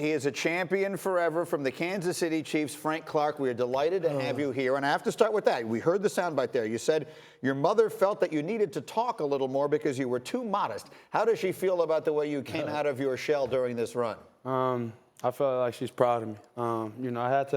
He is a champion forever from the Kansas City Chiefs, Frank Clark. We are delighted to have you here. And I have to start with that. We heard the soundbite there. You said your mother felt that you needed to talk a little more because you were too modest. How does she feel about the way you came out of your shell during this run? I felt like she's proud of me. You know, I had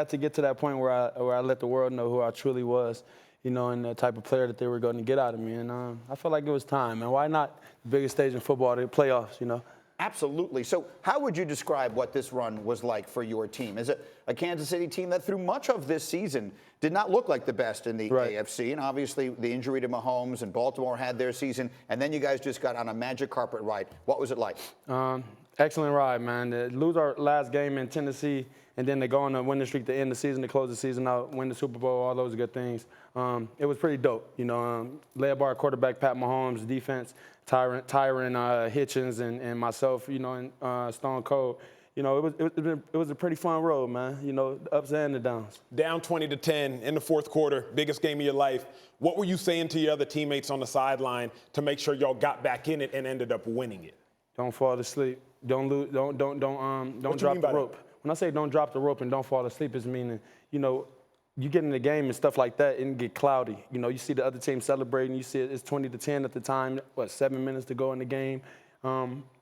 to get to that point where I let the world know who I truly was, you know, and the type of player that they were going to get out of me. And I felt like it was time. And why not the biggest stage in football, the playoffs, you know? Absolutely. So how would you describe what this run was like for your team? Is it a Kansas City team that through much of this season did not look like the best in the AFC? And obviously the injury to Mahomes and Baltimore had their season. And then you guys just got on a magic carpet ride. What was it like? Excellent ride, man. To lose our last game in Tennessee and then to go on a winning streak to end the season, to close the season out, win the Super Bowl, all those good things. It was pretty dope. You know, led by our quarterback, Pat Mahomes, defense, Tyron Hitchens, and myself, you know, and Stone Cold. You know, it was a pretty fun road, man. You know, the ups and the downs. Down 20-10 in the fourth quarter, biggest game of your life. What were you saying to your other teammates on the sideline to make sure y'all got back in it and ended up winning it? Don't fall asleep. Don't lose. Don't drop the rope. When I say don't drop the rope and don't fall asleep, it's meaning, you know, you get in the game and stuff like that, it can get cloudy. You know, you see the other team celebrating. You see it's 20-10 at the time. 7 minutes to go in the game.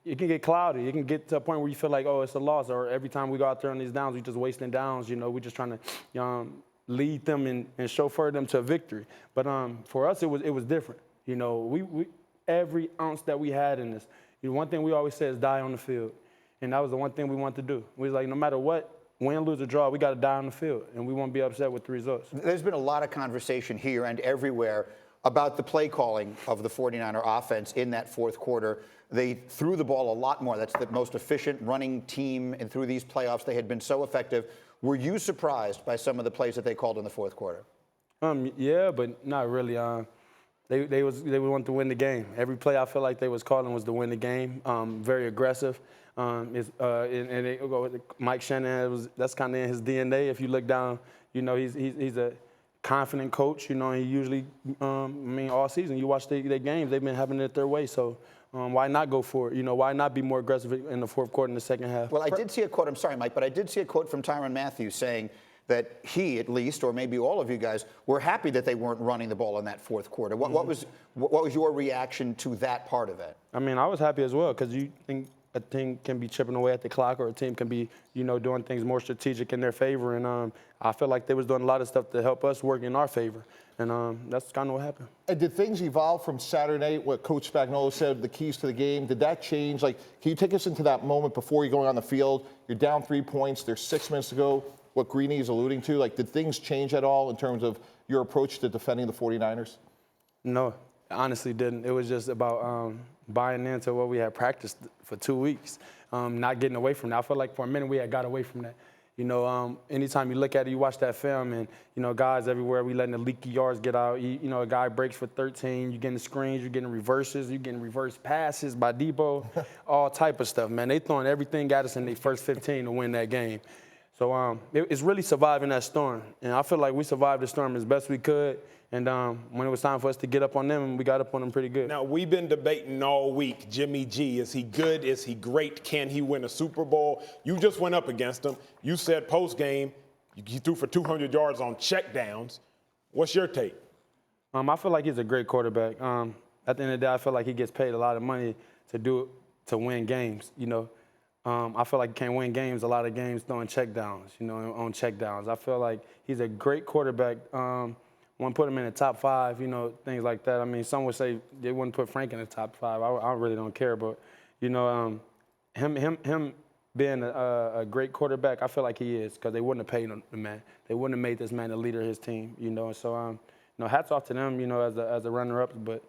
It can get cloudy. It can get to a point where you feel like, oh, it's a loss. Or every time we go out there on these downs, we're just wasting downs. You know, we're just trying to lead them and chauffeur them to a victory. But for us, it was different. You know, we every ounce that we had in this. You know, one thing we always say is die on the field. And that was the one thing we wanted to do. We was like, no matter what, win, lose, or draw, we got to die on the field. And we won't be upset with the results. There's been a lot of conversation here and everywhere about the play calling of the 49er offense in that fourth quarter. They threw the ball a lot more. That's the most efficient running team. And through these playoffs, they had been so effective. Were you surprised by some of the plays that they called in the fourth quarter? Yeah, but not really. They wanted to win the game. Every play I feel like they was calling was to win the game. Very aggressive. Mike Shanahan, that's kind of in his DNA. If you look down, you know, he's a confident coach. You know, he usually, all season you watch their games, they've been having it their way. So why not go for it? You know, why not be more aggressive in the fourth quarter in the second half? Well, I did see a quote. I'm sorry, Mike, but I did see a quote from Tyrann Mathieu saying that he, at least, or maybe all of you guys, were happy that they weren't running the ball in that fourth quarter. What was your reaction to that part of it? I mean, I was happy as well because you think a team can be chipping away at the clock or a team can be, you know, doing things more strategic in their favor. And I feel like they was doing a lot of stuff to help us work in our favor. And that's kind of what happened. And did things evolve from Saturday night, what Coach Spagnuolo said, the keys to the game? Did that change? Like, can you take us into that moment before you're going on the field? You're down 3 points. There's 6 minutes to go. What Greeny is alluding to, like, did things change at all in terms of your approach to defending the 49ers? No, honestly didn't. It was just about buying into what we had practiced for 2 weeks, not getting away from that. I felt like for a minute we had got away from that. You know, anytime you look at it, you watch that film, and, you know, guys everywhere, we letting the leaky yards get out. You know, a guy breaks for 13, you're getting screens, you're getting reverses, you're getting reverse passes by Debo, all type of stuff, man. They throwing everything at us in their first 15 to win that game. So it's really surviving that storm. And I feel like we survived the storm as best we could. And when it was time for us to get up on them, we got up on them pretty good. Now, we've been debating all week, Jimmy G. Is he good? Is he great? Can he win a Super Bowl? You just went up against him. You said post-game he threw for 200 yards on checkdowns. What's your take? I feel like he's a great quarterback. At the end of the day, I feel like he gets paid a lot of money to win games, you know. I feel like he can't win games, a lot of games throwing checkdowns, you know, on checkdowns. I feel like he's a great quarterback. Wouldn't put him in the top 5, you know, things like that. I mean, some would say they wouldn't put Frank in the top 5. I really don't care, but, you know, him being a great quarterback, I feel like he is, because they wouldn't have paid the man. They wouldn't have made this man the leader of his team, you know. So, you know, hats off to them, you know, as a runner-up, but.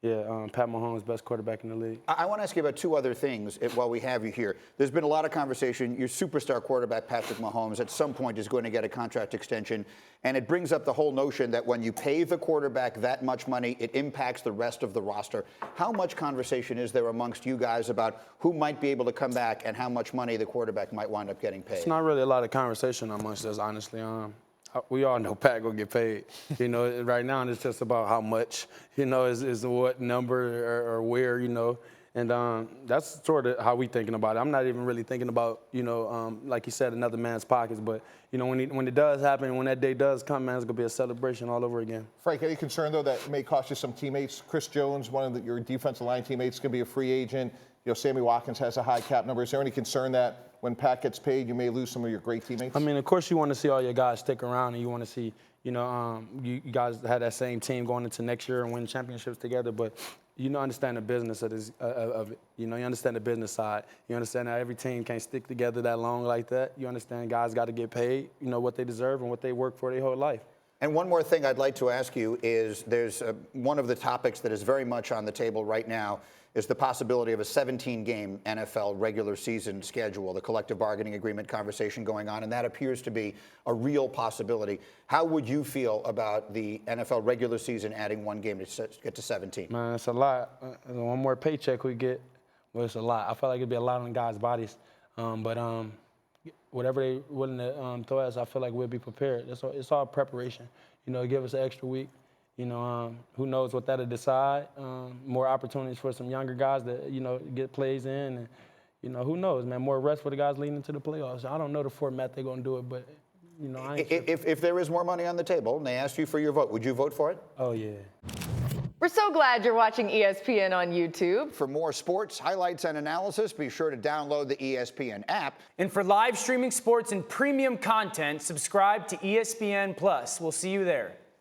Yeah, Pat Mahomes, best quarterback in the league. I want to ask you about 2 other things while we have you here. There's been a lot of conversation. Your superstar quarterback, Patrick Mahomes, at some point is going to get a contract extension. And it brings up the whole notion that when you pay the quarterback that much money, it impacts the rest of the roster. How much conversation is there amongst you guys about who might be able to come back and how much money the quarterback might wind up getting paid? It's not really a lot of conversation amongst us, honestly. We all know Pat gonna get paid. You know, right now it's just about how much. You know, is what number or where. You know, And that's sort of how we thinking about it. I'm not even really thinking about, like you said, another man's pockets. But, when it does happen, when that day does come, man, it's going to be a celebration all over again. Frank, any concern, though, that it may cost you some teammates? Chris Jones, one of your defensive line teammates, is going to be a free agent. Sammy Watkins has a high cap number. Is there any concern that when Pat gets paid, you may lose some of your great teammates? I mean, of course, you want to see all your guys stick around, and you want to see, you guys had that same team going into next year and win championships together. But you understand the business of it. You understand the business side. You understand that every team can't stick together that long like that. You understand guys got to get paid, what they deserve and what they work for their whole life. And one more thing I'd like to ask you is there's one of the topics that is very much on the table right now is the possibility of a 17-game NFL regular season schedule, the collective bargaining agreement conversation going on, and that appears to be a real possibility. How would you feel about the NFL regular season adding one game to get to 17? Man, it's a lot. One more paycheck we get, well, it's a lot. I feel like it'd be a lot on guys' bodies. But whatever they willing to throw at us, I feel like we'll be prepared. It's all preparation. Give us an extra week. Who knows what that'll decide. More opportunities for some younger guys to, get plays in. And, who knows, man, more rest for the guys leading into the playoffs. I don't know the format they're going to do it, but, I ain't sure. If there is more money on the table and they asked you for your vote, would you vote for it? Oh, yeah. We're so glad you're watching ESPN on YouTube. For more sports, highlights, and analysis, be sure to download the ESPN app. And for live streaming sports and premium content, subscribe to ESPN Plus. We'll see you there.